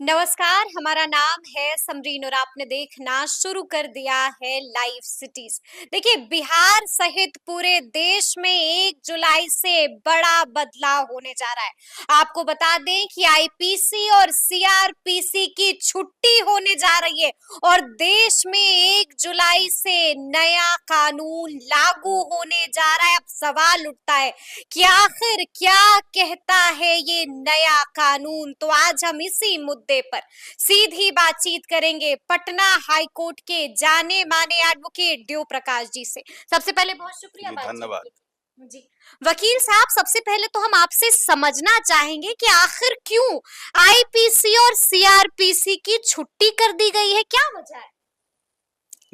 नमस्कार, हमारा नाम है समरीन और आपने देखना शुरू कर दिया है लाइव सिटीज। देखिए, बिहार सहित पूरे देश में 1 जुलाई से बड़ा बदलाव होने जा रहा है। आपको बता दें कि आईपीसी और सीआरपीसी की छुट्टी होने जा रही है और देश में 1 जुलाई से नया कानून लागू होने जा रहा है। अब सवाल उठता है कि आखिर क्या कहता है ये नया कानून। तो आज हम इसी मुद्दे पर सीधी बातचीत करेंगे पटना हाई कोर्ट के जाने माने एडवोकेट देव प्रकाश जी से। सबसे पहले बहुत शुक्रिया जी बातचीत धन्यवाद। के लिए। जी वकील साहब, सबसे पहले तो हम आपसे समझना चाहेंगे कि आखिर क्यों आईपीसी और सीआरपीसी की छुट्टी कर दी गई है, क्या वजह है?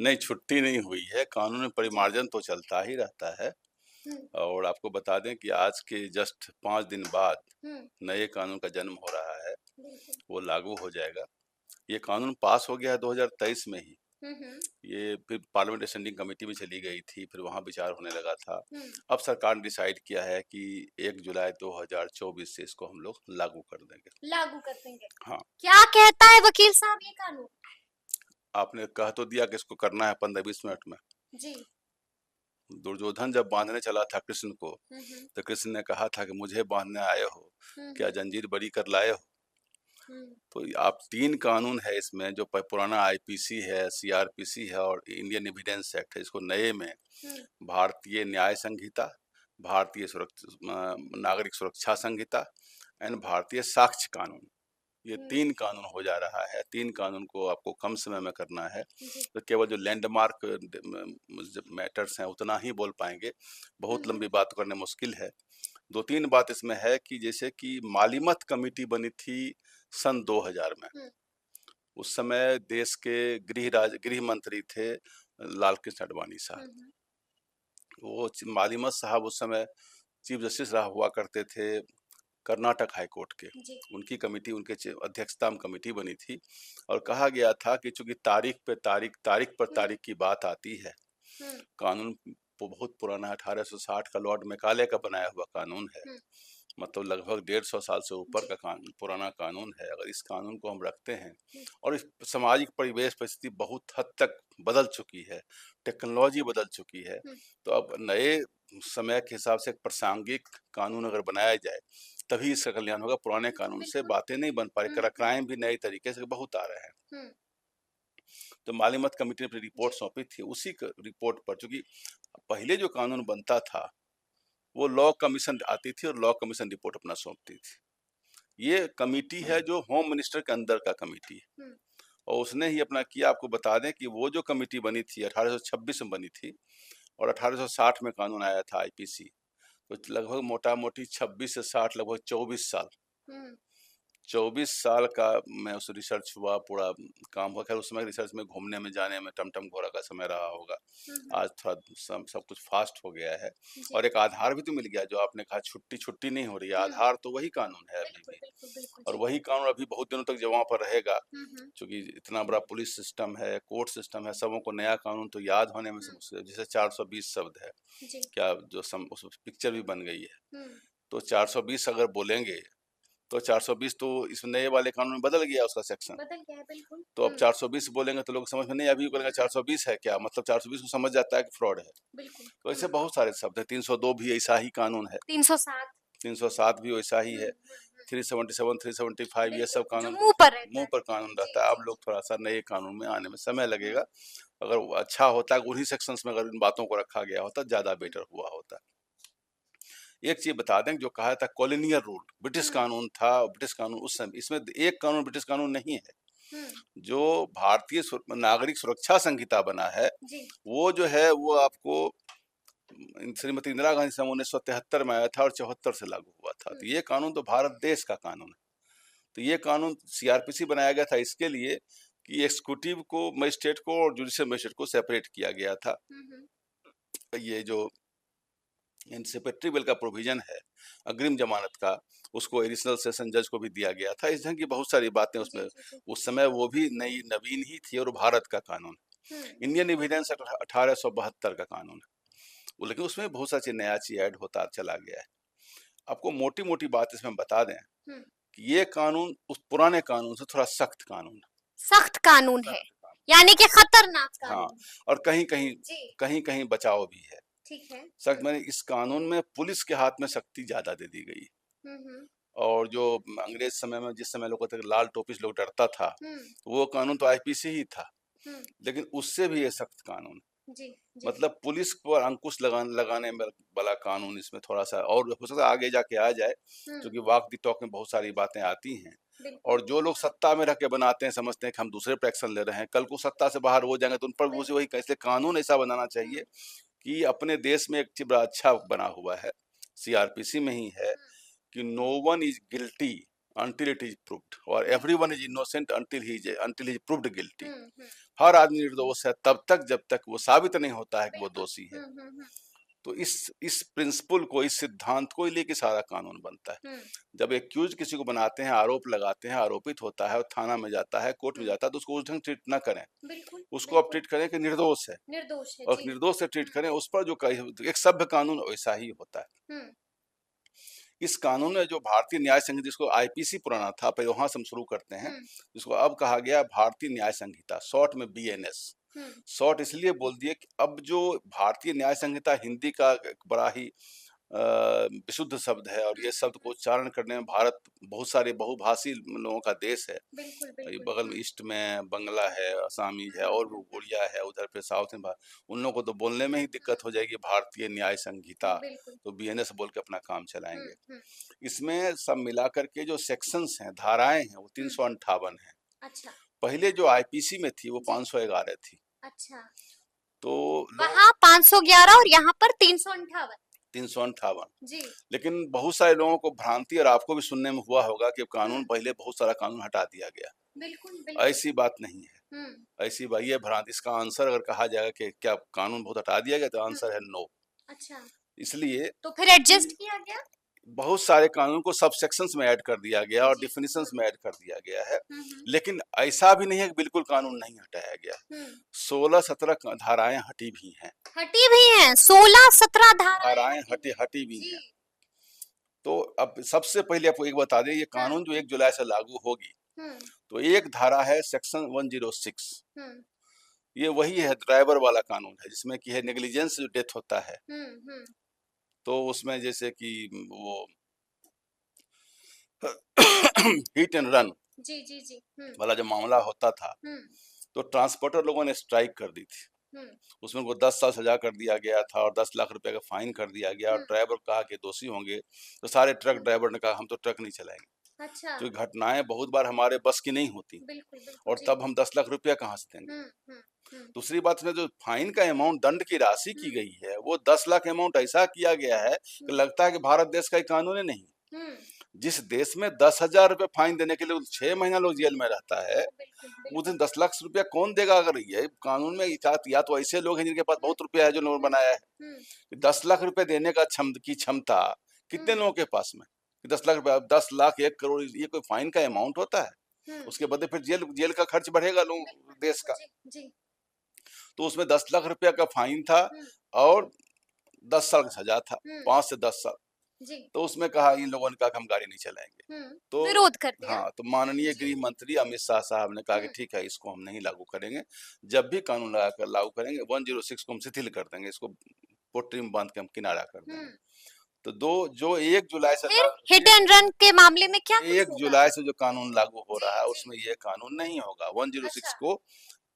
नहीं, छुट्टी नहीं हुई है, कानून में जी। परिमार्जन तो चलता ही रहता है। हम्म। और आपको बता दें कि आज के जस्ट 5 दिन बाद हम्म। नए कानून का जन्म हो रहा है, बिल्कुल। वो लागू हो जाएगा। ये कानून पास हो गया है 2023 में ही। हम्म। ये फिर पार्लियामेंट स्टैंडिंग कमेटी में चली गई थी, फिर वहाँ विचार होने लगा था। हम्म। अब सरकार ने डिसाइड किया है कि 1 जुलाई 2024 से इसको हम लोग लागू कर देंगे। लागू कर देंगे। हाँ, क्या कहता है वकील साहब ये कानून? आपने कह तो दिया कि इसको करना है 15-20 मिनट में। जी। दुर्योधन जब बांधने चला था कृष्ण को, हम्म। तो कृष्ण ने कहा था कि मुझे बांधने आए हो, क्या हम्म। जंजीर बरी कर लाए हो? हम्म। तो आप 3 कानून है इसमें, जो पुराना आईपीसी है, सीआरपीसी है और इंडियन एविडेंस एक्ट है। इसको नए में हम्म। भारतीय न्याय संहिता, भारतीय नागरिक सुरक्षा संहिता एंड भारतीय साक्ष्य कानून, ये हम्म। 3 कानून हो जा रहा है। 3 कानून को आपको कम समय में करना है। जी। तो केवल जो लैंडमार्क मैटर्स हैं उतना ही बोल पाएंगे, बहुत हम्म। लंबी बात करने मुश्किल है। 2-3 बात इसमें है कि जैसे कि मालिमत कमेटी बनी थी सन 2000 में। हम्म। उस समय देश के गृह मंत्री थे लालकृष्ण आडवाणी साहब। हम्म। वो मालिमत साहब उस समय चीफ जस्टिस रहा हुआ करते थे कर्नाटक हाई कोर्ट के। जी। उनकी कमेटी, उनके अध्यक्षता में कमेटी बनी थी और कहा गया था कि चूंकि तारीख पे तारीख, तारीख पर हम्म। तारीख की बात आती है, हम्म। कानून बहुत पुराना है, 1860 का लॉर्ड मैकाले का बनाया हुआ कानून है। हम्म। मतलब लगभग 150 साल से ऊपर जी। का पुराना कानून है। अगर इस कानून को हम रखते हैं हम्म। और इस सामाजिक परिवेश परिस्थिति बहुत हद तक बदल चुकी है, टेक्नोलॉजी बदल चुकी है, हम्म। तो अब नए समय के हिसाब से एक प्रासंगिक कानून अगर बनाया जाए तभी इसका कल्याण होगा। पुराने बिल्कुल कानून से बिल्कुल। बातें नहीं बन पा रही, क्राइम भी नए तरीके से बहुत आ रहे हैं। हम्म। तो मालिमत कमेटी ने अपनी रिपोर्ट जी। सौंपी थी। उसी रिपोर्ट पर, चूंकि पहले जो कानून बनता था वो लॉ कमीशन आती थी और लॉ कमीशन रिपोर्ट अपना सौंपती थी। ये कमेटी है जो होम मिनिस्टर के अंदर का कमेटी है हम्म। और उसने ही अपना किया। आपको बता दें कि वो जो कमेटी बनी थी 1826 में बनी थी और 1860 में कानून आया था आईपीसी। तो लगभग मोटा मोटी 26 से 60, लगभग 24 साल, हम्म। 24 साल का मैं उस रिसर्च हुआ, पूरा काम हुआ। खैर उस समय रिसर्च में घूमने में जाने में टमटम घोड़ा का समय रहा होगा। हम्म। आज थोड़ा सब कुछ फास्ट हो गया है। जी। और एक आधार भी तो मिल गया, जो आपने कहा छुट्टी छुट्टी नहीं हो रही है, हम्म। आधार तो वही कानून है अभी बिल्कुल भी। बिल्कुल बिल्कुल। और जी। वही कानून अभी बहुत दिनों तक जो वहाँ पर रहेगा, हम्म। क्योंकि इतना बड़ा पुलिस सिस्टम है, कोर्ट सिस्टम है, सबों को नया कानून तो याद होने में हम्म। समस्या। जैसे 420 शब्द है, जी। क्या जो उस पिक्चर भी बन गई है। हम्म। तो 420 अगर बोलेंगे तो 420 तो इस नए वाले कानून में बदल गया उसका सेक्शन। बदल गया है बिल्कुल। तो अब 420 बोलेंगे तो लोग समझ में नहीं, अभी बोलेंगे 420 है क्या, मतलब 420 को समझ जाता है कि फ्रॉड है। बिल्कुल। तो ऐसे बहुत सारे शब्द है। 302 भी ऐसा ही कानून है, 307। 307 भी वैसा ही है, हम्म। 377, 375, ये बिल्कुल, सब जो कानून मुंह पर रहता मुंह है। पर कानून जी रहता है। अब जी लोग जी। थोड़ा सा नए कानून में आने में समय हम्म। लगेगा। अगर वो अच्छा होता है उन्हीं सेक्शंस में अगर इन बातों को रखा गया होता ज्यादा बेटर हुआ होता। एक चीज बता दें, जो कहा था कॉलोनियल रूल, ब्रिटिश हम्म। कानून था, ब्रिटिश कानून उस समय, इसमें एक कानून ब्रिटिश कानून नहीं है। हम्म। जो भारतीय नागरिक सुरक्षा संहिता बना है, जी। वो जो है वो आपको श्रीमती इंदिरा गांधी सन 1973 में आया था और 74 से लागू हुआ था। तो हम्म। ये कानून तो भारत देश का कानून है। तो ये कानून सीआरपीसी बनाया गया था इसके लिए कि एक्सिक्यूटिव को, मजिस्ट्रेट को और जुडिशियल मजिस्ट्रेट को सेपरेट किया गया था। हम्म। ये जो एंटीसिपेटरी बिल का प्रोविजन है, अग्रिम जमानत का, उसको एडिशनल सेशन जज को भी दिया गया था। इस ढंग की बहुत सारी बातें उसमें, जी जी जी। उस समय वो भी नई नवीन ही थी और भारत का कानून। हम्म। इंडियन एविडेंस एक्ट 1872 का कानून है, लेकिन उसमें बहुत सा चीज नया चीज ऐड होता चला गया है। आपको मोटी मोटी बात इसमें बता दें हम्म। कि ये कानून उस पुराने कानून से थोड़ा सख्त कानून है। सख्त कानून है, यानी कि खतरनाक हाँ, कानून। और कहीं कहीं जी, कहीं कहीं बचाव भी है। ठीक है। सख्त मैंने इस कानून में पुलिस के हाथ में शक्ति ज्यादा दे दी गई। हम्म। और जो अंग्रेज समय में जिस समय लोग कहते थे लाल टोपी से लोग डरता था, हम्म। वो कानून तो आईपीसी ही था, हम्म। लेकिन उससे भी ये सख्त कानून। जी, जी। मतलब पुलिस पर अंकुश लगाने में वाला कानून इसमें थोड़ा सा, और हो सकता है आगे जाके आ जाए, क्योंकि वाक दी टॉक में बहुत सारी बातें आती हैं। और जो लोग सत्ता में रह के बनाते हैं समझते हैं कि हम दूसरे पर एक्शन ले रहे हैं, कल को सत्ता से बाहर हो जाएंगे तो उन पर भी वही कैसे कानून ऐसा बनाना चाहिए कि अपने देश में एक चीज बड़ा अच्छा बना हुआ है, सीआरपीसी में ही है, कि no one is guilty until it is proved और everyone is innocent until he is proved guilty। हर आदमी निर्दोष है तब तक जब तक वो साबित नहीं होता है कि वो दोषी है। तो इस प्रिंसिपल को, इस सिद्धांत को लेके सारा कानून बनता है। जब एक्यूज किसी को बनाते हैं, आरोप लगाते हैं, आरोपित होता है और थाना में जाता है, कोर्ट में जाता है, तो उसको उस ढंग ट्रीट ना करें, उसको अब ट्रीट करें कि निर्दोष है, और निर्दोष से ट्रीट करें। उस पर जो एक सभ्य कानून वैसा ही होता है। इस कानून में जो भारतीय न्याय संहिता, जिसको आईपीसी पुराना था, पहले वहां से हम शुरू करते हैं, जिसको अब कहा गया भारतीय न्याय संहिता, शॉर्ट में बीएनएस। शॉर्ट इसलिए बोल दिए कि अब जो भारतीय न्याय संहिता हिंदी का एक बड़ा ही विशुद्ध शब्द है, और ये शब्द को उच्चारण करने में भारत बहुत सारे बहुभाषी लोगों का देश है। ये बगल में ईस्ट में बंगला है, असामी है, और भी उड़िया है, उधर पे साउथ में उन लोगों को तो बोलने में ही दिक्कत हो जाएगी भारतीय न्याय संहिता, तो बीएनएस बोल के अपना काम चलाएंगे। इसमें सब मिलाकर के जो सेक्शंस हैं, धाराएं हैं, वो 358 है। अच्छा। पहले जो आईपीसी में थी वो 511 थी। अच्छा। तो वहाँ 511 और यहाँ पर 358। 358 जी। लेकिन बहुत सारे लोगों को भ्रांति, और आपको भी सुनने में हुआ होगा कि कानून पहले बहुत सारा कानून हटा दिया गया। बिल्कुल। ऐसी बात नहीं है। ऐसी बात, ये भ्रांति, इसका आंसर अगर कहा जाएगा कि क्या कानून बहुत हटा दिया गया, तो आंसर है नो। अच्छा। इसलिए तो फिर एडजस्ट किया गया, बहुत सारे कानून को सब सेक्शंस में ऐड कर दिया गया और डिफिनेशंस में ऐड कर दिया गया है। लेकिन ऐसा भी नहीं है कि बिल्कुल कानून नहीं हटाया गया। 16-17 धाराएं हटी भी हैं। 16-17 धाराएं हटी भी हैं। तो अब सबसे पहले आपको एक बता दें, ये कानून जो 1 जुलाई से लागू होगी, तो एक धारा है सेक्शन 106। ये वही है, ड्राइवर वाला कानून है, जिसमें कि है नेग्लिजेंस जो डेथ होता है, तो उसमें जैसे कि वो हिट एंड रन वाला जो मामला होता था, तो ट्रांसपोर्टर लोगों ने स्ट्राइक कर दी थी। उसमें को 10 साल सजा कर दिया गया था और 10 लाख रुपए का फाइन कर दिया गया, और ड्राइवर कहा कि दोषी होंगे, तो सारे ट्रक ड्राइवर ने कहा हम तो ट्रक नहीं चलाएंगे। अच्छा। तो घटनाएं बहुत बार हमारे बस की नहीं होती, और तब हम 10 लाख रुपया कहाँ से देंगे। दूसरी बात में जो फाइन का अमाउंट, दंड की राशि की गई है, वो 10 लाख अमाउंट ऐसा किया गया है कि लगता है कि भारत देश का कानून ही नहीं। जिस देश में 10,000 रुपए फाइन देने के लिए 6 महीना लोग जेल में रहता है, उस दिन 10 लाख रुपया कौन देगा। अगर ये कानून में या तो ऐसे लोग हैं जिनके पास बहुत रुपया है, जो लोग बनाया है, 10 लाख रुपए देने का क्षमता कितने लोगों के पास में, 10 लाख रुपया, 10 लाख 1 करोड़, ये कोई फाइन का अमाउंट होता है। उसके बदले फिर जेल का खर्च बढ़ेगा लोग देश का। तो उसमें 10 लाख रुपया का फाइन था और 10 साल का सजा था, 5 से 10 साल। तो उसमें कहा, इन लोगों ने कहा कि हम गाड़ी नहीं चलाएंगे, तो विरोध कर दिया। हाँ, तो माननीय गृह मंत्री अमित शाह साहब ने कहा कि ठीक है, इसको हम नहीं लागू करेंगे, जब भी कानून लागू करेंगे 106 को हम शिथिल कर देंगे, इसको पोटरी में बांध के हम किनारा कर देंगे। तो जो 1 जुलाई से हिट एंड रन के मामले में क्या 1 जुलाई से जो कानून लागू हो रहा है, उसमें ये कानून नहीं होगा। 106 को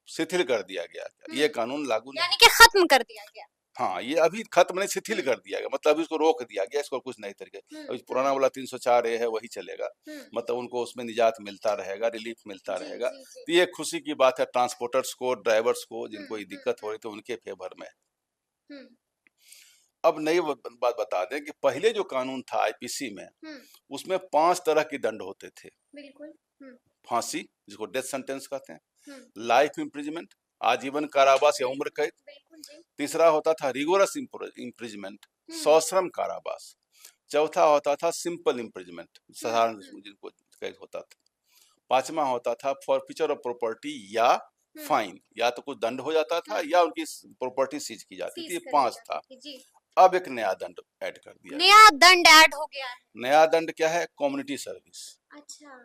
शिथिल कर दिया गया, ये कानून लागू नहीं, यानी कि खत्म कर दिया गया। हाँ, ये अभी खत्म नहीं, शिथिल कर दिया गया, मतलब इसको रोक दिया गया, इसको कुछ नए तरीके। अभी पुराना वाला 304A है, वही चलेगा, मतलब उनको उसमें निजात मिलता रहेगा, रिलीफ मिलता रहेगा। तो ये खुशी की बात है ट्रांसपोर्टर्स को, ड्राइवर्स को, जिनको ये दिक्कत हो रही थी, उनके फेवर में। अब नई बात बता दें कि पहले जो कानून था आईपीसी में, उसमें 5 तरह के दंड होते थे। फांसी, जिसको डेथ सेंटेंस कहते हैं, लाइफ इम्प्रिजमेंट, आजीवन कारावास या उम्र कैद। तीसरा होता था रिगोरस इम्प्रिजमेंट, सश्रम कारावास। चौथा होता था सिंपल इम्प्रिजमेंट, साधारण जिनको कैद होता था। पांचवा होता था फॉरफीचर ऑफ प्रॉपर्टी या फाइन, या तो कुछ दंड हो जाता था या उनकी प्रॉपर्टी सीज की जाती थी। 5 था। अब एक नया दंड ऐड कर दिया। नया दंड ऐड हो गया है। नया दंड क्या है? Community service. अच्छा,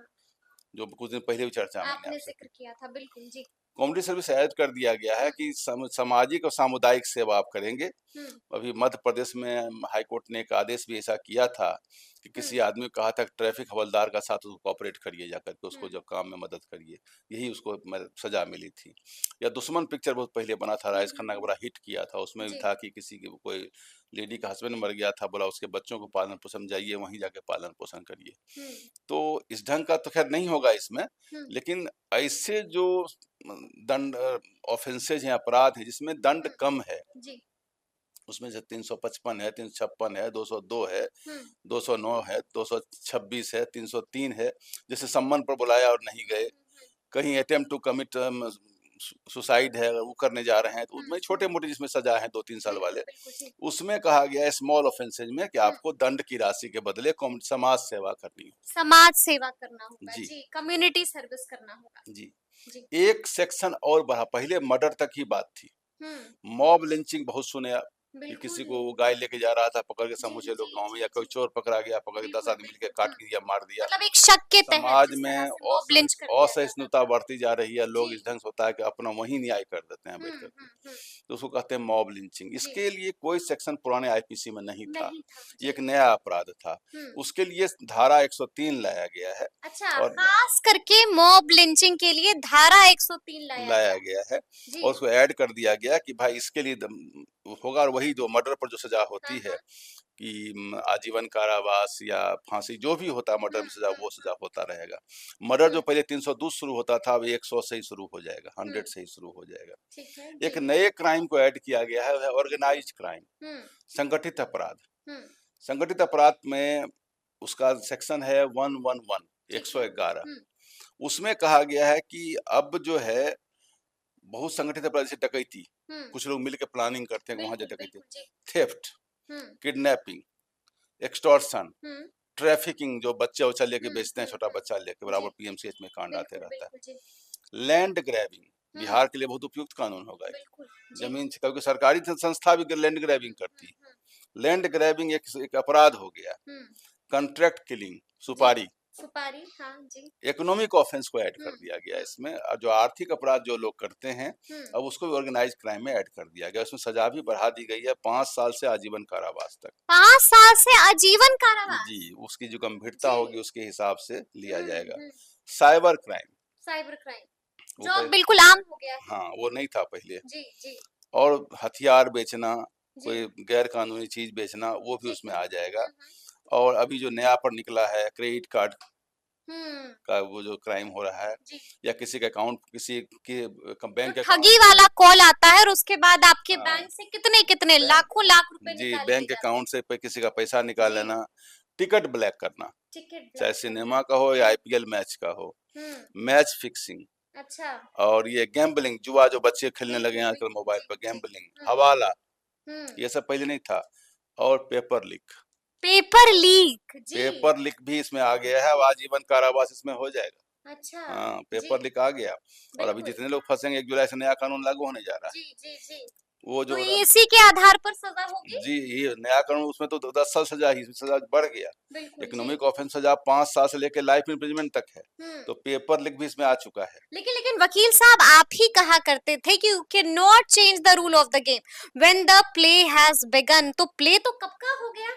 जो कुछ दिन पहले भी चर्चा मैंने आपने आपसे जिक्र की। किया था, बिल्कुल जी। कम्युनिटी सर्विस ऐड कर दिया गया है हुँ, कि सामाजिक और सामुदायिक सेवा आप करेंगे। हुँ, अभी मध्य प्रदेश में हाई कोर्ट ने एक आदेश भी ऐसा किया था कि हुँ, किसी आदमी को कहा था कि ट्रैफिक हवलदार का साथ उसको कोऑपरेट करिए, जाकर के हुँ, उसको जब काम में मदद करिए। यही उसको सजा मिली थी। या दुश्मन पिक्चर बहुत पहले बना था, हुँ, राजेश हुँ, खन्ना का हुँ, बड़ा हिट किया था। उसमें भी जी, था कि किसी की कोई लेडी का हस्बैंड मर गया था, बोला उसके बच्चों को पालन पोषण, जाइए वहीं जाके पालन पोषण करिए। हुँ, तो इस ढंग का तो खैर नहीं होगा इसमें, हुँ, लेकिन ऐसे जो दंड ऑफेंसेज हैं, अपराध हैं जिसमें दंड हुँ, कम है, जी, उसमें से 355 है, 356 है, 202 है, हुँ, 209 है, 226 है, 303 है। जैसे सम्मन पर बुलाया और नहीं हुँ, गए, हुँ, हुँ, कहीं अटेम्प्ट टू कमिट सुसाइड है, अगर वो करने जा रहे हैं तो हुँ, उसमें हुँ, छोटे मोटे जिसमें सजा है 2-3 साल बिल्कुल, वाले, बिल्कुल, जी, उसमें कहा गया है स्मॉल ऑफेंसेज में कि हुँ, आपको दंड की राशि के बदले समाज सेवा करनी होगी। समाज सेवा करना होगा, जी, जी, कम्युनिटी सर्विस करना होगा, जी। जी, एक सेक्शन और बढ़ा, पहले मर्डर तक ही बात थी। हुँ, मॉब लिंचिंग बहुत सुने आप, कि किसी बिल्कुल, को वो गाय लेके जा रहा था, पकड़ के जी, समूचे लोग जी, गाँव में, जी, या कोई जी, चोर पकड़ा गया, पकड़ के 10 बिल्कुल, आदमी मिलके बिल्कुल, काट के दिया, मार दिया। मतलब एक शक के तहत समाज जिस तरह में से मॉब लिंच कर दिया जाता असहिष्णुता था। बढ़ती जा रही है, लोग इस जी, ढंग से होता है कि अपना वहीं न्याय कर देते हैं हुँ, बैठ करके। हुँ, हुँ, तो उसको कहते हैं मॉब लिंचिंग। जी, इसके लिए कोई सेक्शन पुराने आईपीसी में नहीं था, नहीं था, ये जी, एक नया अपराध था। हुँ, उसके लिए धारा 103 लाया गया है, अच्छा, और खास करके मॉब लिंचिंग के लिए धारा 103 लाया लाया गया। गया है, जी, और उसको ऐड कर दिया गया कि भाई इसके लिए होगा, और वही जो मर्डर पर जो सजा हाँ, होती है हाँ, कि आजीवन कारावास या फांसी, जो भी होता है मर्डर हुँ, में सजा, हुँ, वो हुँ, सजा होता रहेगा। मर्डर जो हुँ, पहले 302 शुरू होता था, अब 100 से ही शुरू हो जाएगा, हुँ, 100 से ही शुरू हो जाएगा। ठीक है, एक जी, नए क्राइम को ऐड किया गया है, वह है ऑर्गेनाइज्ड क्राइम, हुँ, संगठित अपराध। हुँ, संगठित अपराध में उसका सेक्शन है 111, ठीक है, 111। हुँ, उसमें कहा गया है कि अब जो है बहुत संगठित अपराध, जैसे डकैती, हुँ, कुछ लोग मिलकर प्लानिंग करते हैं कि वहां बिल्कुल, जा डकैती, बिल्कुल, जी, थेफ्ट, हुँ, किडनैपिंग, एक्सटॉर्शन, हुँ, ट्रैफिकिंग, जो बच्चा उच्चा लेके हुँ, बेचते हैं, हुँ, छोटा हुँ, बच्चा लेके, जी, बराबर पीएमसीएच में कांड आते बिल्कुल, रहता बिल्कुल, जी, है। लैंड ग्रैबिंग, हुँ, बिहार के लिए बहुत उपयुक्त कानून होगा ये। बिल्कुल, जी, जमीन, क्योंकि सरकारी संस्था भी लैंड हुँ, ग्रैबिंग हुँ, करती हुँ, हुँ, है। लैंड ग्रैबिंग एक अपराध हो गया। हुँ, कॉन्ट्रैक्ट किलिंग, जी, सुपारी, सुपारी, हाँ, जी, इकोनॉमिक ऑफेंस को ऐड कर हुँ, दिया गया हुँ, इसमें, और जो आर्थिक अपराध जो लोग करते हैं, हुँ, अब उसको भी ऑर्गेनाइज क्राइम में ऐड कर दिया गया। उसमें सजा भी बढ़ा दी गई है, 5 साल से आजीवन कारावास तक। 5 साल से आजीवन जी, कारावास, उसकी जो गंभीरता जी, होगी उसके हिसाब से लिया हुँ, जाएगा। हुँ, साइबर क्राइम, साइबर क्राइम, वो जो अब पहले, बिल्कुल आम हो गया है। हाँ, वो नहीं था पहले। जी, जी, और हथियार बेचना, जी, कोई गैर कानूनी चीज बेचना, वो भी ठीक उसमें है। आ जाएगा। हुँ, हुँ, और अभी जो नया पर निकला है, क्रेडिट कार्ड हुँ, का वो जो क्राइम हो रहा है, जी, या किसी का अकाउंट, किसी के जो बैंक अकाउंट ठगी से, वाला कॉल आता है और उसके बाद आपके हाँ, बैंक से कितने-कितने बैंक, लाखों लाख रुपए जी, निकाल लिए बैंक जाते अकाउंट से किसी का पैसा हैं। निकाल जी, लेना, टिकट ब्लैक करना, टिकट चाहे ब्लैक करना। सिनेमा का हो या आईपीएल मैच का हो, हुँ, मैच फिक्सिंग, अच्छा, और ये गैम्बलिंग, जुआ जो बच्चे खेलने लगे हैं बिल्कुल, आजकल बिल्कुल, मोबाइल जी, पर, जी। गैम्बलिंग, हुँ, हवाला, हुँ, ये सब पहले नहीं था। और पेपर लीक, पेपर लीक, जी, पेपर लीक भी इसमें आ गया है, अब आजीवन कारावास इसमें हो जाएगा। अच्छा, हाँ, जी, पेपर लीक आ गया, और अभी बिल्कुल। जितने लोग फंसेंगे, 1 जुलाई से नया कानून लागू होने जा रहा जी, जी, जी। है। वो तो जो इसी के आधार पर सज़ा होगी? जी, ये नया कानून, उसमें तो 10 साल सजा ही, इसमें सजा बढ़ गया। बिल्कुल, जी। इकोनॉमिक ऑफेंस सजा 5 साल से लेकर लाइफ इम्प्रिजनमेंट तक है। हुँ। तो पेपर लीक भी इसमें आ चुका है। लेकिन वकील साहब आप ही कहा करते थे कि you can not change the rule of the game when the play has begin, तो प्ले तो कब का हो गया,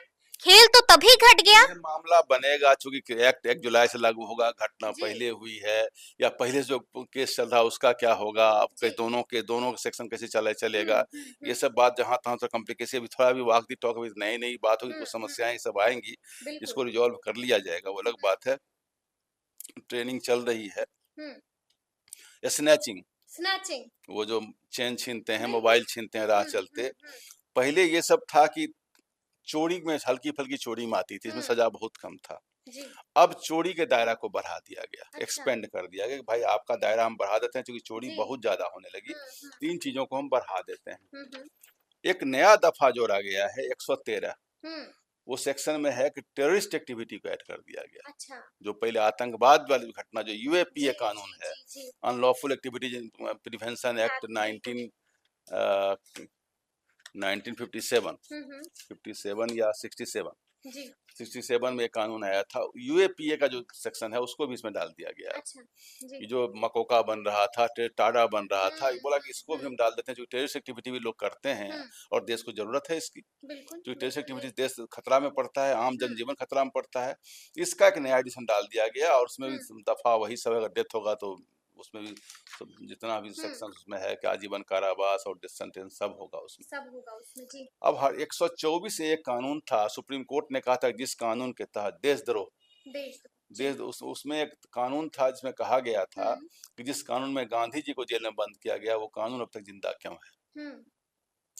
खेल तो तभी घट गया। ये मामला बनेगा, चूंकि एक्ट 1 जुलाई से लागू होगा, घटना जी, पहले हुई है, या पहले जो केस चल रहा है उसका क्या होगा, अब जी। दोनों सेक्शन कैसे हुँ, चलेगा, हुँ, ये हुँ, सब बात जहाँ तहाँ तो कॉम्प्लिकेशन, अभी थोड़ा भी वाक दी टॉक, अभी नई नई बात होगी, हुँ, कुछ हुँ, समस्याएं सब आएंगी, बिल्कुल। इसको रिजॉल्व कर लिया जाएगा, वो अलग बात है। ट्रेनिंग चल रही है। हुँ, स्नैचिंग, स्नैचिंग, वो जो चेन छीनते हैं, बिल्कुल। मोबाइल छीनते हैं राह हुँ, हुँ, चलते, हुँ, पहले ये सब था कि चोरी में हल्की फुल्की चोरी में आती थी, इसमें हुँ, सजा बहुत कम था। जी, अब चोरी के दायरा को बढ़ा दिया गया, अच्छा, एक्सपेंड कर दिया गया कि भाई आपका दायरा हम बढ़ा देते हैं, क्योंकि चोरी जी। बहुत ज्यादा होने लगी। हुँ, हुँ, 3 चीजों को हम बढ़ा देते हैं। हुँ, हुँ, एक नया दफा जोड़ा गया है 113, हुँ, वो सेक्शन में है कि टेररिस्ट एक्टिविटी को ऐड कर दिया गया। अच्छा, जो पहले आतंकवाद वाली घटना, जो यूएपीए जी, कानून जी, है, जी, जी। Unlawful activities prevention act act बिल्कुल। 1957, हुँ, हुँ, 57 या 67, जी। 67 में एक कानून आया था, यूएपीए का जो सेक्शन है उसको भी इसमें डाल दिया गया है। अच्छा। जी। कि जो मकोका बन रहा था, टाडा बन रहा था, ये बोला कि इसको भी हुँ। हम डाल देते हैं, जो टेररिस्ट एक्टिविटी भी लोग करते हैं हुँ। और देश को जरूरत है इसकी, बिल्कुल, जो टेररिस्ट बिल्कुल एक्टिविटीज यही। देश खतरा में पड़ता है, आम हुँ। जनजीवन खतरा में पड़ता है, इसका एक नया एडिशन डाल दिया गया और उसमें भी हुँ। दफा वही सब, अगर डेथ होगा तो उसमें भी जितना भी हुँ। सेक्शन उसमें है कि आजीवन कारावास और डेथ सेंटेंस सब होगा उसमें। सब होगा उसमें। जी। अब हर 124 से एक कानून था, सुप्रीम कोर्ट ने कहा था कि जिस कानून के तहत देशद्रोह, देश। जी। उसमें एक कानून था जिसमें कहा गया था हुँ। कि जिस कानून में गांधी जी को जेल में बंद किया गया वो कानून अब तक जिंदा क्यों है। हुँ।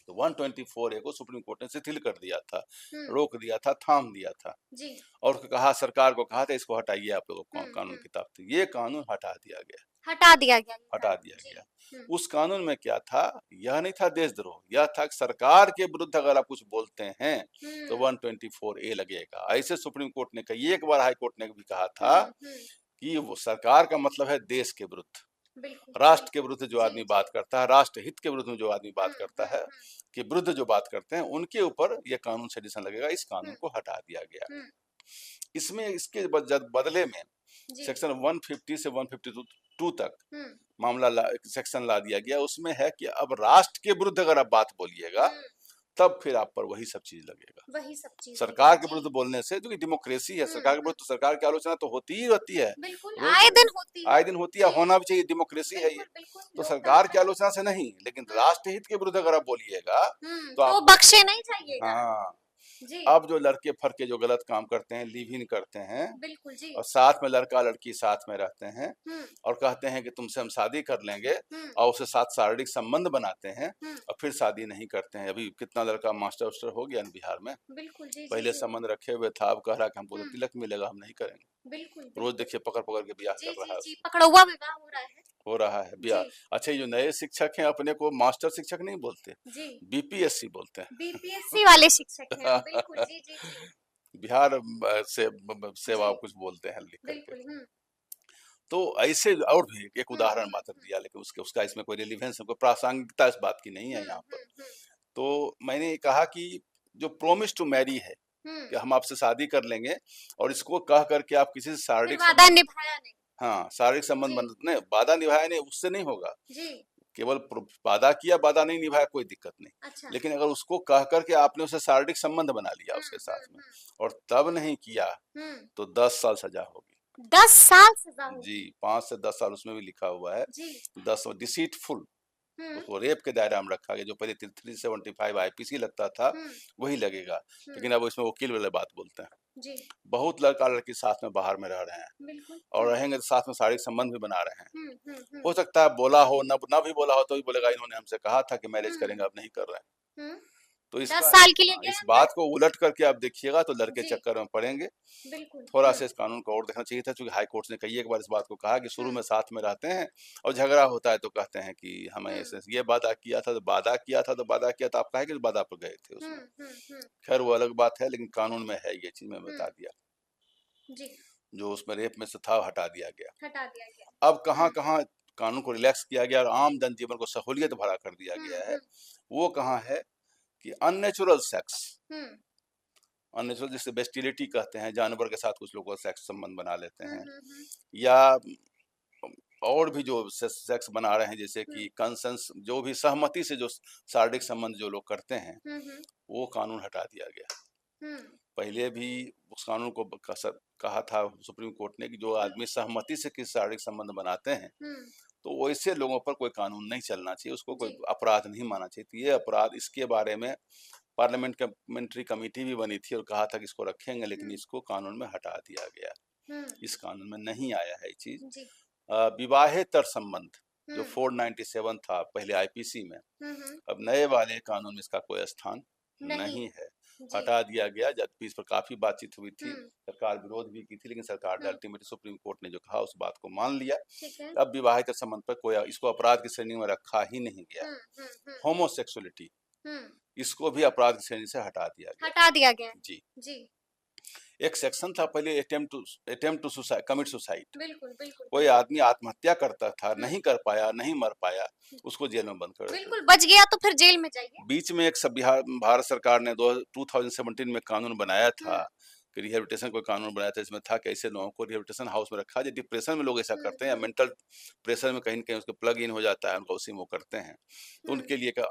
तो 124 ए को सुप्रीम कोर्ट ने शिथिल कर दिया था, हुँ। रोक दिया था, थाम दिया था जी। और कहा, सरकार को कहा था इसको हटाइए, आप लोगों हुँ। को कानून हुँ। किताब से ये कानून हटा दिया गया। हटा दिया गया ये हटा कानून। दिया जी। गया। हुँ। उस कानून में क्या था, यह नहीं था देशद्रोह, यह था कि सरकार के विरुद्ध अगर आप कुछ बोलते हैं तो हुँ। 124 ए लगेगा। ऐसे सुप्रीम कोर्ट ने कहा, एक बार हाई कोर्ट ने भी कहा था हुँ। हुँ। कि वो सरकार का मतलब है देश के विरुद्ध, बिल्कुल, राष्ट्र के बिल्कुल। विरुद्ध जो जी, आदमी जी। बात करता है, राष्ट्र हित के विरुद्ध में जो आदमी हुँ। बात करता हुँ। है, हुँ। के विरुद्ध जो बात करते हैं, उनके ऊपर यह कानून से एडिशन लगेगा। इस कानून हुँ। को हटा दिया गया। हुँ। इसमें इसके बदले में जी। सेक्शन 150 से 152 तक हुँ। मामला सेक्शन ला दिया गया। उसमें है कि अब राष्ट्र के विरुद्ध अगर आप बात बोलिएगा हुँ। तब फिर आप पर वही सब चीज लगेगा। वही सब चीज़ सरकार लगेगी। के जी। विरुद्ध बोलने से, जो कि डेमोक्रेसी है, हुँ। सरकार के हुँ। विरुद्ध तो सरकार की आलोचना तो होती ही होती है, बिल्कुल, रोज आए दिन होती है। आए दिन होती है, जी। होना भी चाहिए, डेमोक्रेसी है ये। बिल्कुल, बिल्कुल, तो सरकार लोकतंत्र की है। आलोचना से नहीं, लेकिन हुँ। राष्ट्र हित के विरुद्ध अगर आप बोलिएगा हुँ, तो तो आपको, बख्शे नहीं जाइएगा। हाँ, जी। अब जो लड़के फड़के जो गलत काम करते हैं, लिव इन करते हैं बिल्कुल, जी। और साथ में लड़का लड़की साथ में रहते हैं हुँ। और कहते हैं कि तुमसे हम शादी कर लेंगे हुँ। और उसके साथ शारीरिक संबंध बनाते हैं हुँ। और फिर शादी नहीं करते हैं। अभी कितना लड़का मास्टर वास्टर हो गया ना बिहार में, बिल्कुल, जी, जी, पहले जी। संबंध रखे हुए था, अब कह रहा कि हमको तो हुँ। तिलक मिलेगा, हम नहीं करेंगे। बिल्कुल, रोज बिल्कुल। देखिए पकड़ पकड़ के ब्याह जी, कर रहा जी, है जी, उसको, पकड़ौआ विवाह हो रहा है। हो रहा है ब्याह। जी। अच्छा, ये जो नए शिक्षक हैं अपने को मास्टर शिक्षक नहीं बोलते, जी। बीपीएससी बोलते बीपीएससी वाले शिक्षक हैं हम। हैं। बिल्कुल, जी, जी, जी। बिहार से जी। सेवा कुछ बोलते हैं लिख करके। बिल्कुल। हुँ। तो ऐसे और भी एक हुँ। उदाहरण हुँ। मात्र हुँ। दिया, लेकिन उसके उसका इसमें कोई रिलीवेंस, कोई प्रासंगिकता इस बात की नहीं हुँ। है यहाँ पर। हुँ। हुँ। तो मैंने कहा कि जो प्रोमिस टू मैरी है हुँ। कि हम आपसे शादी कर लेंगे और इसको कह करके आप किसी से फिर शारीरिक वादा संबंध, निभाया नहीं। हाँ, शारीरिक संबंध जी। बन नहीं, वादा निभाया नहीं, उससे नहीं होगा। जी। केवल वादा किया, वादा नहीं निभाया, कोई दिक्कत नहीं, अच्छा। लेकिन अगर उसको कह करके आपने उससे शारीरिक संबंध बना लिया हुँ। उसके हुँ। साथ में हुँ। और तब नहीं किया हुँ। तो 10 साल सजा होगी। 10 साल सज़ा जी, होगी। 5 से 10 साल उसमें भी लिखा हुआ है। जी। 10 डिसीटफुल, हुँ। उसको रेप के दायरा में रखा गया। जो पहले 375 आईपीसी लगता था हुँ। वही लगेगा, हुँ। लेकिन अब इसमें वकील वाले बात बोलते हैं। जी। बहुत लड़का लड़की साथ में बाहर में रह रहे हैं बिल्कुल। और हुँ। रहेंगे तो साथ में शारीरिक संबंध भी बना रहे हैं। हुँ। हुँ। हुँ। हो सकता है बोला हो, न भी बोला हो तो भी बोलेगा इन्होंने हमसे कहा था कि मैरिज हुँ। करेंगे, अब नहीं कर रहे हैं। हुँ। तो 10 इसका, साल के लिए हाँ, गए इस अंदर? बात को उलट करके आप देखिएगा तो लड़के जी। चक्कर में पड़ेंगे। बिल्कुल। थोड़ा हुँ। सा इस कानून को और देखना चाहिए था, क्योंकि हाई कोर्ट ने कई एक बार इस बात को कहा कि शुरू हुँ। में साथ में रहते हैं और झगड़ा होता है तो कहते हैं कि हमें हुँ। ऐसे ये वादा किया था, तो वादा किया था, तो वादा किया था, आप काहे के वादा पर गए थे हुँ। उसमें। हुँ। हुँ। खैर वो अलग बात है, लेकिन कानून में है ये चीज, मैं हुँ। बता दिया। जी। जो उसमें रेप में से था हटा दिया गया। हटा दिया गया। अब कहाँ हुँ। कहाँ कानून को रिलैक्स किया गया और आम जनजीवन को सहूलियत भरा कर दिया हुँ। गया है, हुँ। वो कहाँ है कि अननेचुरल सेक्स, हुँ। अननेचुरल जिसे बेस्टिलिटी कहते हैं, जानवर के साथ कुछ लोग सेक्स संबंध बना लेते हुँ। हैं, हुँ। हुँ। या और भी जो सेक्स बना रहे हैं, जैसे हुँ। कि कंसेंस, जो भी सहमति से जो शारीरिक संबंध जो लोग करते हैं, हुँ। हुँ। वो कानून हटा दिया गया। हुँ। पहले भी उस कानून को कहा था सुप्रीम कोर्ट ने कि जो आदमी सहमति से किसी शारीरिक संबंध बनाते हैं हुँ। तो वैसे लोगों पर कोई कानून नहीं चलना चाहिए, उसको कोई जी। अपराध नहीं मानना चाहिए। तो ये अपराध, इसके बारे में पार्लियामेंट्री कमेटी भी बनी थी और कहा था कि इसको रखेंगे, लेकिन हुँ। इसको कानून में हटा दिया गया। हुँ। इस कानून में नहीं आया है ये चीज। जी। विवाहेतर संबंध जो हुँ। 497 था पहले आईपीसी में, हुँ। हुँ। अब नए वाले कानून में इसका कोई स्थान नहीं। नहीं है, जी। हटा दिया गया। जबकि इस पर काफी बातचीत हुई थी, हुँ। सरकार विरोध भी की थी, लेकिन सरकार ने हुँ। अल्टीमेटली सुप्रीम कोर्ट ने जो कहा उस बात को मान लिया। ठीक है। अब विवाहित संबंध पर कोई इसको अपराध की श्रेणी में रखा ही नहीं गया। हुँ। हुँ। हुँ। होमोसेक्सुअलिटी, हुँ। इसको भी अपराध की श्रेणी से हटा दिया गया। हटा दिया गया। जी। जी। एक सेक्शन था पहले attempt to suicide, commit suicide. बिल्कुल, बिल्कुल, कोई आदमी आत्महत्या करता था, नहीं कर पाया, नहीं मर पाया, हुँ। उसको जेल में बंद कर देते बिल्कुल, थे। बच गया तो फिर जेल में जाइए। बीच में एक भारत सरकार ने 2017 में कानून बनाया था हुँ, कि रिहेबिलिटेशन कोई कानून बनाया था, इसमें था कि ऐसे लोगों को रिहेबिलिटेशन हाउस में रखा जाए। डिप्रेशन में लोग ऐसा हुँ, करते हैं या हुँ, मेंटल प्रेशर में कहीं न कहीं उसको प्लग इन हो जाता है, उनको उसी में वो करते हैं। तो हुँ,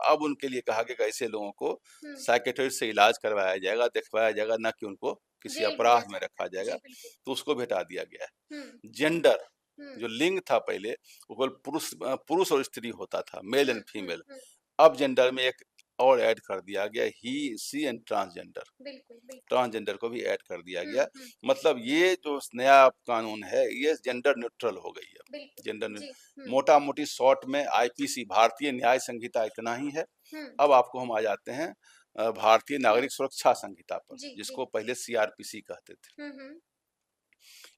अब उनके लिए कहा गया कि ऐसे लोगों को हुँ। साइकियाट्रिस्ट से इलाज करवाया जाएगा, दिखवाया जाएगा, ना कि उनको किसी जेल भेजा अपराध में जाएगा। रखा जी, जाएगा। बिल्कुल। तो उसको भी हटा दिया गया है। हुँ, जेंडर, हुँ, जो लिंग था पहले, वो केवल पुरुष और स्त्री होता था, male hmm, and hmm, female. Hmm. अब जेंडर में एक और ऐड कर दिया गया, ही, सी एंड ट्रांसजेंडर। बिल्कुल, बिल्कुल। ट्रांसजेंडर को भी ऐड कर दिया हुँ, गया। हुँ। मतलब ये जो नया कानून है, ये जेंडर न्यूट्रल हो गई है। बिल्कुल, जेंडर न्यू जी। हुँ, मोटा-मोटी शॉर्ट में आईपीसी, भारतीय न्याय संहिता, इतना ही है। हुँ, अब आपको हम आ जाते हैं भारतीय हुँ। नागरिक सुरक्षा संहिता पर, जी, जी। जिसको पहले सीआरपीसी कहते थे। हुँ, हुँ,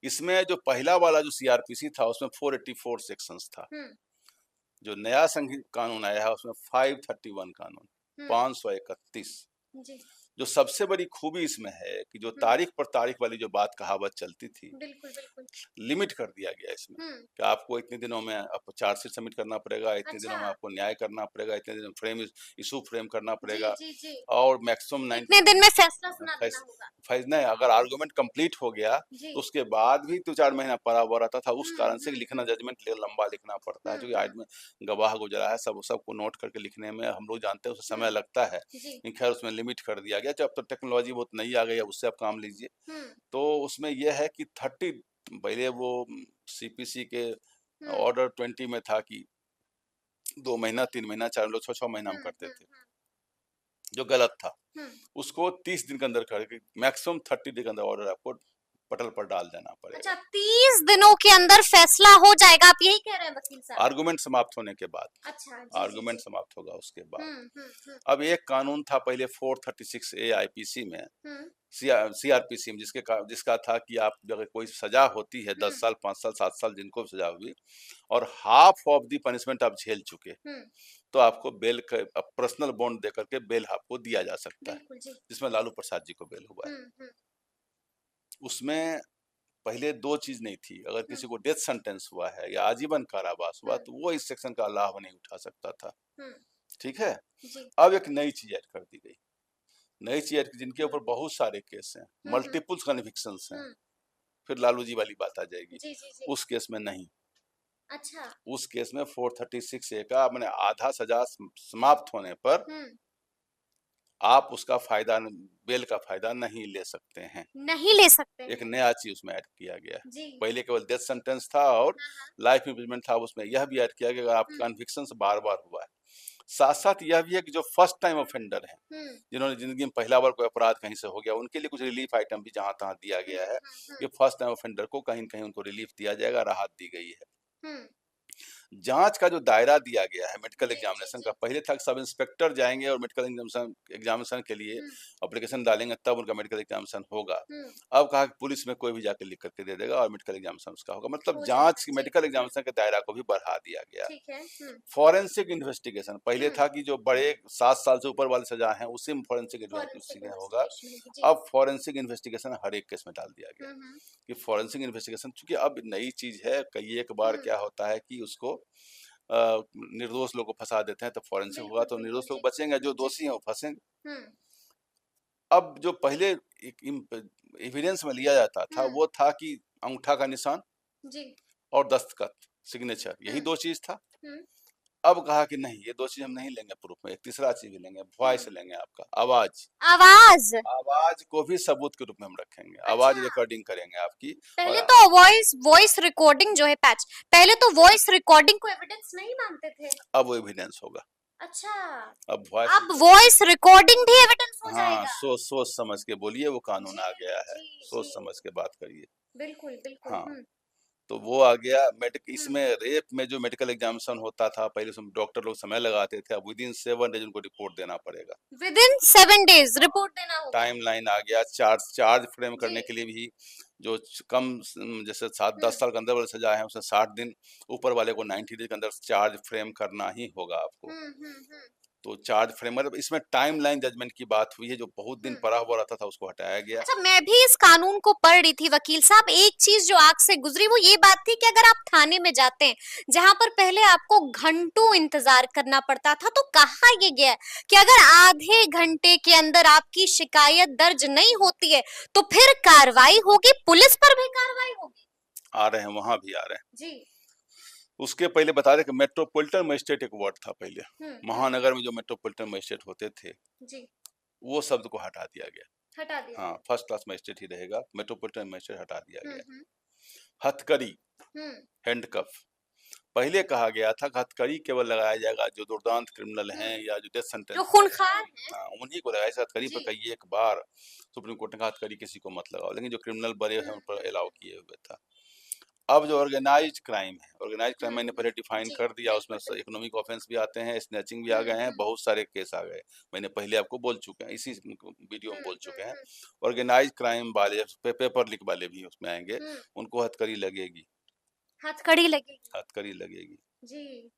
इसमें जो पहला वाला जो सीआरपीसी था, उसमें 484 सेक्शंस था। हुँ, जो नया कानून आया है, उसमें 531 कानून, हुँ। 531। जी। जो सबसे बड़ी खूबी इसमें है कि जो हुँ, तारीख पर तारीख वाली जो बात कहावत चलती थी, बिल्कुल, बिल्कुल। लिमिट कर दिया गया इसमें हुँ, कि आपको इतने दिनों में आपको चार्जशीट सबमिट करना पड़ेगा, इतने दिनों अच्छा। में आपको न्याय करना पड़ेगा, इतने दिन इशू फ्रेम करना जी, पड़ेगा। जी, जी। और मैक्सिमम इतने दिन में फैसला सुना देना फैस होगा। फैस नहीं, अगर आर्गुमेंट कंप्लीट हो गया जी। तो उसके बाद भी 2-4 महीना पड़ा हुआ रहता था। उस हुँ, कारण से हुँ, लिखना, हुँ। जजमेंट लंबा लिखना पड़ता हुँ, है, क्योंकि हुँ, आदमी गवाह गुजरा है, सबको नोट करके लिखने में हम लोग जानते हैं उसमें हुँ। समय लगता है। जी। लेकिन खैर उसमें लिमिट कर दिया गया। जब तो टेक्नोलॉजी बहुत नई आ गई है, उससे आप काम लीजिए। हुँ, तो उसमें यह है कि 30, पहले वो सीपीसी के हुँ, ऑर्डर 20 में था कि 2 महीना, 3 महीना, 4 लोग 6-6 महीना हुँ, में करते हुँ, थे, हुँ, जो गलत था। हुँ। उसको 30 दिन के अंदर करके मैक्सिमम 30 डे के अंदर ऑर्डर आपको पटल पर डाल देना अच्छा, पड़ेगा, 30 दिनों के अंदर फैसला हो जाएगा, आप यही कह रहे हैं वकील साहब? आर्गुमेंट समाप्त होने के बाद। अच्छा, जी, जी, आर्गुमेंट जी। समाप्त होगा उसके बाद। हुँ, हुँ, हुँ, अब एक कानून था पहले 436 ए आईपीसी में, हुँ, सीआरपीसी में, जिसका था कि आप अगर कोई सजा होती है, हुँ, 10 साल, 5 साल, 7 साल, जिनको भी सजा हुई, और हाफ ऑफ द पनिशमेंट आप झेल चुके, हुँ। तो आपको बेल पर्सनल बॉन्ड दे करके बेल आपको दिया जा सकता है, बिल्कुल, जी। जिसमें लालू प्रसाद जी को बेल हुआ है। हुँ, हुँ, उसमें पहले 2 चीज नहीं थी। अगर हुँ, किसी को डेथ सेंटेंस हुआ है या आजीवन कारावास हुआ, हुँ, तो वो इस सेक्शन का लाभ नहीं उठा सकता था। हुँ। ठीक है? जी। अब एक नई चीज ऐड कर दी गई। नई चीज ऐड, जिनके हुँ, ऊपर बहुत सारे केस हैं, हुँ, हुँ, मल्टीपल कन्विक्शंस हैं। हुँ। फिर लालू जी वाली बात आ जाएगी। जी, जी, जी। उस केस में नहीं। अच्छा। उस केस में 436 ए का मैंने आधा सजा समाप्त होने पर हुँ। आप उसका फायदा, बेल का फायदा नहीं ले सकते हैं। नहीं ले सकते एक हैं। नया चीज उसमें ऐड किया गया है। जी। पहले केवल डेथ सेंटेंस था और हाँ, हाँ। लाइफ इम्प्रिजनमेंट था, उसमें यह भी ऐड किया गया अगर हुँ, आपका कन्विक्शन बार-बार हुआ है। साथ-साथ यह भी है कि जो फर्स्ट टाइम ऑफेंडर हैं, हुँ, जिन्होंने जिंदगी में पहला बार कोई अपराध कहीं से हो गया, उनके लिए कुछ रिलीफ आइटम भी जहाँ-तहाँ दिया हुँ, गया है हुँ, हुँ, कि फर्स्ट टाइम ऑफेंडर को कहीं न कहीं उनको रिलीफ दिया जाएगा, राहत दी गई है। हुँ। जाँच का जो दायरा दिया गया है मेडिकल जी, जी, एग्जामिनेशन का, जी। पहले था कि सब इंस्पेक्टर जाएँगे और मेडिकल एग्जामिनेशन के लिए हुँ, एप्लीकेशन डालेंगे, तब उनका मेडिकल एग्जामिनेशन होगा। हुँ। अब कहा कि पुलिस में कोई भी जाके लिख करके दे देगा और मेडिकल एग्जामिनेशन उसका होगा। मतलब हो जाँच जाएगा। की जी। मेडिकल हुँ, एग्जामिनेशन के दायरा को भी बढ़ा दिया गया। ठीक है। हुँ, फोरेंसिक इन्वेस्टिगेशन पहले हुँ। था कि जो बड़े 7 साल से ऊपर वाली सजा है, उसी में फोरेंसिक फॉरेंसिक इन्वेस्टिगेशन होगा। इन्वेस्टिगेशन होगी। जी। अब फोरेंसिक इन्वेस्टिगेशन हर एक केस में डाल दिया गया हुँ, हुँ, कि फोरेंसिक इन्वेस्टिगेशन, चूंकि अब नई चीज है, कई एक बार हुँ। क्या होता है कि उसको निर्दोष लोग को फंसा देते हैं, तो फोरेंसिक होगा बिल्कुल, तो बिल्कुल। निर्दोष लोग जी। बचेंगे, जो जी। दोषी हैं वो फंसेंगे। हुँ, अब जो पहले एक एविडेंस में लिया जाता था, हुँ। वो था कि अंगूठा का निशान जी। और दस्तखत, सिग्नेचर, हुँ, यही 2 चीज था। हुँ, अब कहा कि नहीं, ये 2 चीज हम नहीं लेंगे प्रूफ में, एक तीसरा चीज भी लेंगे, हुँ। वॉइस लेंगे, आपका आवाज। आवाज़! आवाज को भी सबूत के रूप में हम रखेंगे, आवाज अच्छा। रिकॉर्डिंग करेंगे आपकी। पहले और तो वॉइस वॉइस रिकॉर्डिंग जो है पैच, पहले तो वॉइस रिकॉर्डिंग को एविडेंस नहीं मानते थे। अब वो एविडेंस होगा। अच्छा, अब वॉइस अब वॉइस रिकॉर्डिंग भी एविडेंस हो हाँ, जाएगा। सोच सोच समझ के बोलिए, वो कानून जी, आ गया है, जी, सोच जी। समझ के बात करिए। बिल्कुल, बिल्कुल। हाँ, हुँ, तो वो आ गया। हुँ। इसमें रेप में जो मेडिकल एग्जामिनेशन होता था, पहले उसमें डॉक्टर लोग समय लगाते थे, अब विदिन 7 डेज उनको रिपोर्ट देना पड़ेगा। विदिन 7 डेज़ रिपोर्ट देना होगा। टाइम लाइन आ गया। चार्ज फ्रेम जी। करने के लिए भी जो जैसे 7-10 हुँ, साल के अंदर वाली सजा है, उसमें 60 दिन, ऊपर वाले को 90 डेज के अंदर चार्ज फ्रेम करना ही होगा आपको। हुँ, हुँ, हुँ। तो चार्ज फ्रेम मतलब इसमें टाइमलाइन जजमेंट की बात हुई है, जो बहुत दिन पड़ा हुआ रहता था उसको हटाया गया। अच्छा, मैं भी इस कानून को पढ़ रही थी वकील साहब, एक चीज जो आंख से गुजरी वो ये बात थी कि अगर आप थाने में जाते हैं जहां पर पहले आपको घंटों इंतजार करना पड़ता था, तो कहा ये गया है कि अगर आधे घंटे के अंदर आपकी शिकायत दर्ज नहीं होती है तो फिर कार्रवाई होगी, पुलिस पर भी कार्रवाई होगी। आ रहे हैं, वहां भी आ रहे हैं जी। उसके पहले बता दें कि मेट्रोपॉलिटन मजिस्ट्रेट एक वर्ड था पहले, हम्म। महानगर में जो मेट्रोपॉलिटन मजिस्ट्रेट होते थे जी। वो शब्द को हटा दिया गया। हटा दिया हाँ, गया। फर्स्ट क्लास मजिस्ट्रेट ही रहेगा, मेट्रोपॉलिटन मजिस्ट्रेट हटा दिया गया। हम्म। हथकड़ी, हम्म। हैंडकफ, पहले कहा गया था कि हथकड़ी केवल लगाया जाएगा जो दुर्दांत क्रिमिनल हैं या जो डेथ सेंटेंस जो खूंखार है। हाँ, उन्हीं को लगाया। हथकड़ी पर जी। कई एक बार सुप्रीम कोर्ट ने कहा हथकड़ी किसी को मत लगाओ, लेकिन जो क्रिमिनल बड़े हैं उन पर अलाउ किए हुए था। अब जो ऑर्गेनाइज्ड क्राइम है, ऑर्गेनाइज्ड क्राइम मैंने पहले डिफाइन जी, कर दिया, उसमें बिल्कुल, इकोनॉमिक ऑफेंस भी आते हैं, स्नैचिंग भी आ गए हैं, बहुत सारे केस आ गए। मैंने पहले आपको बोल चुके हैं, इसी वीडियो में बोल चुके हैं। ऑर्गेनाइज्ड क्राइम वाले पेपर लीक वाले भी उसमें आएंगे, उनको हथकड़ी लगेगी। हथकड़ी लगेगी। हथकड़ी लगेगी। जी।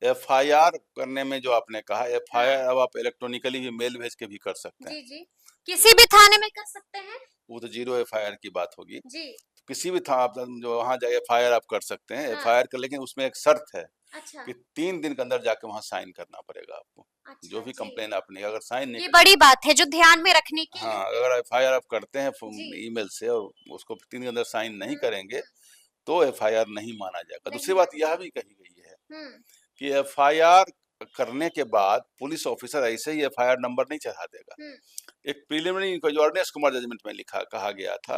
एफआईआर करने में जो आपने कहा, एफआईआर हाँ। अब आप इलेक्ट्रॉनिकली भी मेल भेज के भी कर सकते हैं। जी जी, किसी भी थाने में कर सकते हैं। वो तो जीरो एफआईआर की बात होगी। जी। किसी भी था आप जो वहाँ जाके एफआईआर आप कर सकते हैं, हाँ। एफआईआर कर, लेकिन उसमें एक शर्त है अच्छा। कि 3 दिन के अंदर जाके वहाँ साइन करना पड़ेगा आपको। अच्छा जो भी जी, कंप्लेन आपने, अगर साइन नहीं ये कर, बड़ी बात है जो ध्यान में रखने की हाँ, है। अगर एफआईआर आप करते हैं जी। ईमेल से और उसको 3 दिन के अंदर साइन नहीं करेंगे हम्म, तो एफआईआर नहीं माना जाएगा। दूसरी नहीं बात माना यह भी जाएगा। कही गई है हम्म। कि एफआईआर करने के बाद पुलिस ऑफिसर ऐसे ही एफआईआर नंबर नहीं चढ़ा देगा। हम्म। एक प्रिलिमिनरी इंक्वायरी, जो अर्नेस्ट कुमार जजमेंट में लिखा कहा गया था,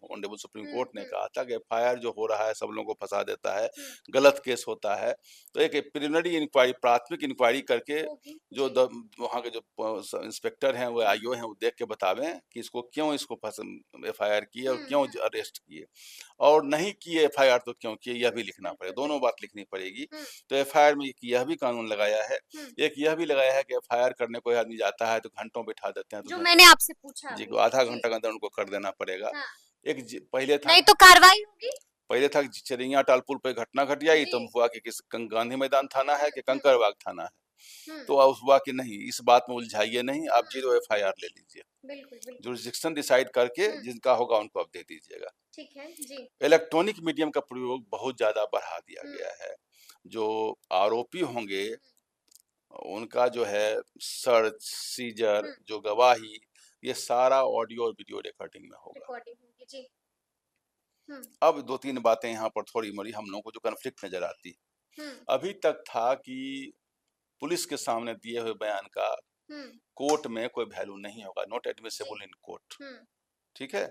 ऑनरेबल सुप्रीम कोर्ट ने कहा था कि एफआईआर जो हो रहा है सब लोगों को फंसा देता है, गलत केस होता है, तो एक प्रिलिमिनरी इंक्वायरी, प्राथमिक इंक्वायरी करके जो वहाँ के जो इंस्पेक्टर हैं, वो आईओ हैं, वो देख के बतावें कि इसको क्यों इसको एफआईआर किए और क्यों अरेस्ट किए, और नहीं किए एफआईआर तो क्यों किए, यह भी लिखना पड़ेगा, दोनों बात लिखनी पड़ेगी। तो एफआईआर में यह भी कानून लगाया है। एक यह भी लगाया है कि एफआईआर करने कोई आदमी जाता है तो घंटों बिठा देते हैं, जो तो मैंने आपसे पूछा जी अभी। को आधा जी। घंटा के अंदर उनको कर देना पड़ेगा। हाँ। पहले था, नहीं तो कार्रवाई होगी। पहले था कि चिरिया टाल पुल पे घटना घट जाई तो जी। हुआ कि किस गांधी मैदान थाना है कि कंकड़बाग थाना है, तो अब हुआ कि नहीं, इस बात में उलझाइए नहीं, आप जीरो एफआईआर ले लीजिए, बिल्कुल बिल्कुल। जुरिस्डिक्शन डिसाइड करके जिनका होगा उनको आप दे दीजिएगा। ठीक है जी। इलेक्ट्रॉनिक मीडियम का प्रयोग बहुत ज्यादा बढ़ा दिया गया है। जो आरोपी होंगे उनका जो है सर्च सीजर, जो गवाही, ये सारा ऑडियो और वीडियो रिकॉर्डिंग में होगा। रिकॉर्डिंग होगी जी। अब 2-3 बातें यहाँ पर थोड़ी मोड़ी हम लोगों को जो कन्फ्लिक्ट नजर आती, अभी तक था कि पुलिस के सामने दिए हुए बयान का कोर्ट में कोई वैल्यू नहीं होगा, नॉट एडमिसिबल इन कोर्ट, ठीक है।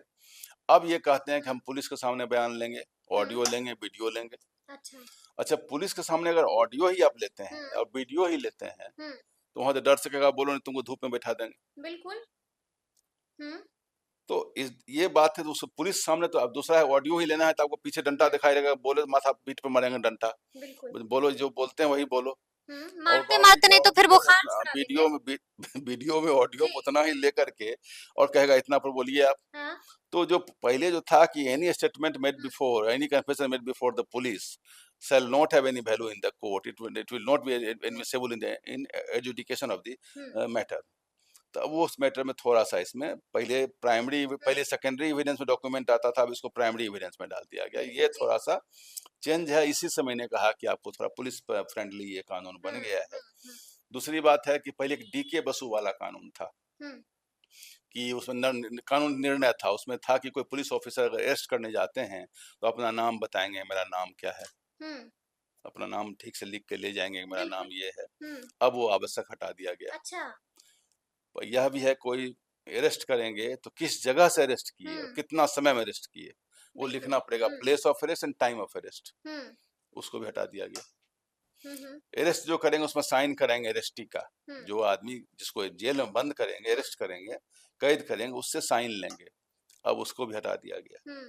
अब ये कहते हैं कि हम पुलिस के सामने बयान लेंगे, ऑडियो लेंगे, वीडियो लेंगे। अच्छा, पुलिस के सामने अगर ऑडियो ही आप लेते हैं और वीडियो ही लेते हैं तो वहां तो डर से कहेगा बोलो नहीं तुमको धूप में बैठा देंगे। बिल्कुल। तो ये बात है, तो उस पुलिस सामने तो अब दूसरा है, ऑडियो ही लेना है तो आपको पीछे डंडा दिखाई देगा, बोले माथा पीठ पे मारेंगे डंडा, बोलो जो बोलते हैं वही बोलो। मारते मारते नहीं तो फिर बुखार छुड़ा वीडियो में वीडियो में ऑडियो उतना ही लेकर के और कहेगा इतना पर बोलिए आप। हाँ? तो जो पहले जो था कि any statement made before, any confession made before the police shall not have any value in the court, it will not be admissible in adjudication of the matter। तो वो उस मैटर में थोड़ा सा इसमें पहले सेकेंडरी एविडेंस में document आता था, अब इसको प्राइमरी एविडेंस में डाल दिया गया, ये थोड़ा सा चेंज है। इसी से मैंने कहा कि आपको थोड़ा पुलिस फ्रेंडली ये कानून बन गया है। दूसरी बात है कि पहले एक डीके बसु वाला कानून था कि उसमें कानून निर्णय था, उसमें था कि कोई पुलिस ऑफिसर अगर अरेस्ट करने जाते हैं तो अपना नाम बताएंगे, मेरा नाम क्या है, अपना नाम ठीक से लिख के ले जाएंगे, मेरा नाम ये है। अब वो आवश्यक हटा दिया गया। अच्छा। यह भी है, कोई अरेस्ट करेंगे तो किस जगह से अरेस्ट किए और कितना समय में अरेस्ट किए वो लिखना पड़ेगा, place of arrest and time of arrest, उसको भी हटा दिया गया। अरेस्ट जो करेंगे उसमें साइन करेंगे अरेस्टी का, जो आदमी जिसको जेल में बंद करेंगे, अरेस्ट करेंगे, कैद करेंगे, उससे साइन लेंगे, अब उसको भी हटा दिया गया।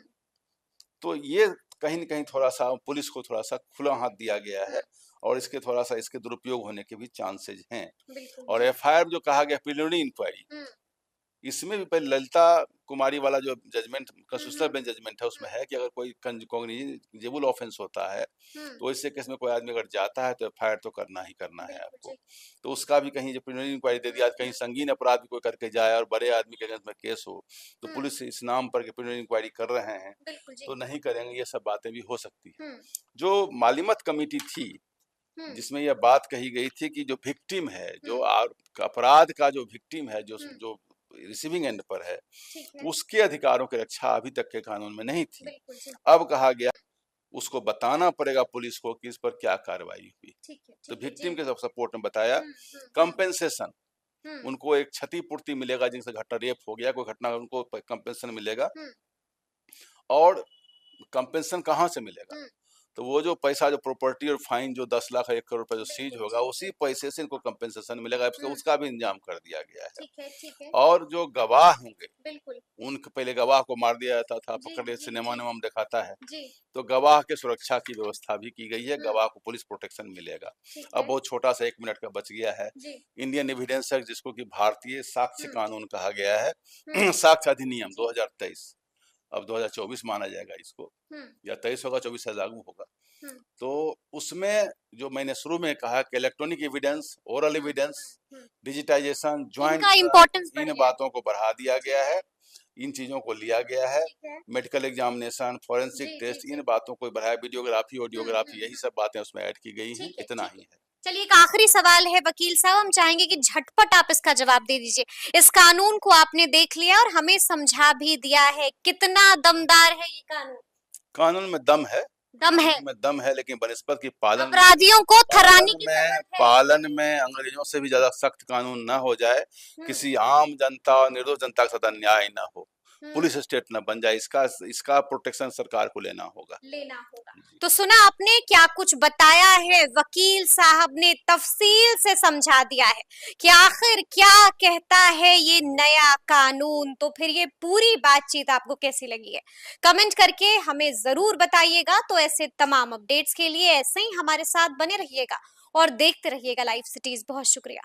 तो ये कहीं न कहीं थोड़ा सा पुलिस को थोड़ा सा खुला हाथ दिया गया है और इसके थोड़ा सा इसके दुरुपयोग होने के भी चांसेस हैं। और एफआईआर जो कहा गया प्रिलिमिनरी इंक्वायरी, इसमें भी पहले ललिता कुमारी वाला जो जजमेंट कंस्टिट्यूशनल बेंच जजमेंट है उसमें है कि अगर कोई कॉग्निजेबल ऑफेंस होता है तो इससे केस में कोई आदमी अगर जाता है तो एफआईआर तो करना ही करना है आपको। तो उसका भी कहीं जो प्रिलिमिनरी इंक्वायरी दे दिया, कहीं संगीन अपराध भी कोई करके जाए और बड़े आदमी के अगेंस्ट में केस हो तो पुलिस इस नाम पर कि प्रिलिमिनरी इंक्वायरी कर रहे हैं तो नहीं करेंगे, ये सब बातें भी हो सकती है। जो मालिमत कमेटी थी जिसमें यह बात कही गई थी कि जो विक्टिम है, जो अपराध का जो विक्टिम है, जो जो रिसीविंग एंड पर है, उसके अधिकारों की रक्षा अभी तक के कानून में नहीं थी। अब कहा गया उसको बताना पड़ेगा पुलिस को कि इस पर क्या कार्रवाई हुई। तो विक्टिम के सपोर्ट में बताया कंपेंसेशन, उनको एक क्षतिपूर्ति मिलेगा, जिनसे घटना रेप हो गया कोई घटना, उनको कंपेंसेशन मिलेगा। और कंपेंसेशन कहाँ से मिलेगा? तो वो जो पैसा, जो प्रॉपर्टी और फाइन जो 10 लाख 1 करोड़ रुपए जो सीज होगा, उसी पैसे से इनको कंपेंसेशन मिलेगा। उसका भी इंतजाम कर दिया गया है। ठीक है। और जो गवाह होंगे, उनके पहले गवाह को मार दिया जाता था, पकड़ सिनेमा में दिखाता है, तो गवाह के सुरक्षा की व्यवस्था भी की गई है, गवाह को पुलिस प्रोटेक्शन मिलेगा। अब बहुत छोटा सा 1 मिनट का बच गया है, इंडियन एविडेंस एक्ट, जिसको कि भारतीय साक्ष्य कानून कहा गया है, साक्ष्य अधिनियम 2023, अब 2024 माना जाएगा इसको, या 23 होगा, 24 से लागू होगा। तो उसमें जो मैंने शुरू में कहा कि electronic evidence, oral evidence, digitization, joint, इन बातों को बढ़ा दिया गया है, इन चीजों को लिया गया है। मेडिकल एग्जामिनेशन, फॉरेंसिक टेस्ट, इन बातों को बढ़ाया, वीडियोग्राफी, ऑडियोग्राफी, यही सब बातें उसमें ऐड की गई हैं। इतना ही है। चलिए, एक आखिरी सवाल है वकील साहब, हम चाहेंगे कि झटपट आप इसका जवाब दे दीजिए। इस कानून को आपने देख लिया और हमें समझा भी दिया है, कितना दमदार है ये कानून? कानून में दम है, दम है, लेकिन बनिस्बत की अपराधियों को थराने की पालन में अंग्रेजों से भी ज्यादा सख्त कानून ना हो जाए, किसी आम जनता और निर्दोष जनता के साथ अन्याय ना हो, पुलिस स्टेट न बन जाए, इसका प्रोटेक्शन सरकार को लेना होगा। तो सुना आपने क्या कुछ बताया है, वकील साहब ने तफसील से समझा दिया है कि आखिर क्या कहता है ये नया कानून। तो फिर ये पूरी बातचीत आपको कैसी लगी है, कमेंट करके हमें जरूर बताइएगा। तो ऐसे तमाम अपडेट्स के लिए ऐसे ही हमारे साथ बने रहिएगा और देखते रहिएगा लाइव सिटीज। बहुत शुक्रिया।